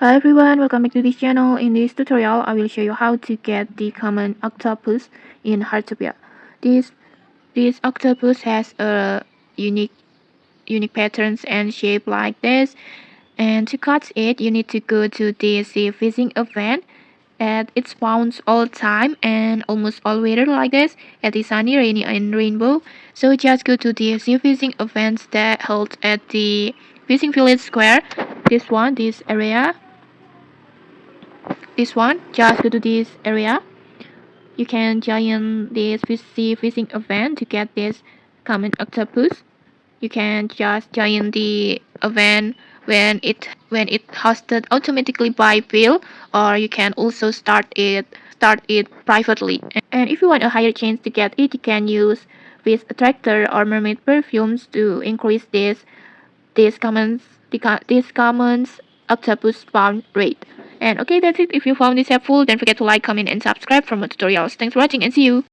Hi everyone, welcome back to this channel. In this tutorial, I will show you how to get the common octopus in Heartopia. This this octopus has a unique patterns and shape like this. And to catch it, you need to go to the sea fishing event. And it's found all time and almost all weather like this at the sunny, rainy, and rainbow. So just go to the sea fishing events that held at the fishing village square. This area. This one, just go to this area. You can join this sea fishing event to get this common octopus. You can just join the event when it hosted automatically by bill, or you can also start it privately. And if you want a higher chance to get it, you can use Fish Attractor or Mermaid Perfumes to increase this common octopus spawn rate. And okay, that's it. If you found this helpful, don't forget to like, comment, and subscribe for more tutorials. Thanks for watching and see you.